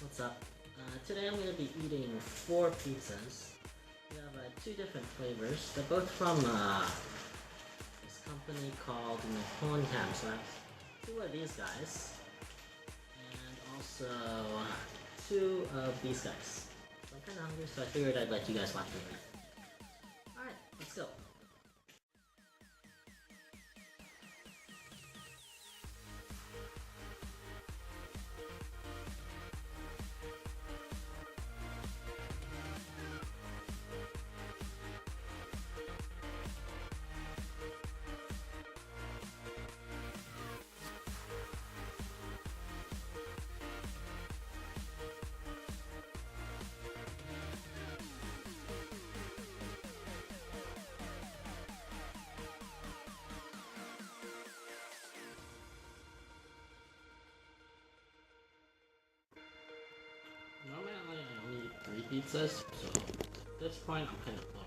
What's up? Today I'm going to be eating 4 pizzas. We have 2 different flavors. They're both from this company called Nippon Ham. So I have 2 of these guys, and also 2 of these guys. So I'm kind of hungry, so I figured I'd let you guys watch me eat. Alright, let's go. Normally I only eat 3 pizzas, so at this point I'm kind of full.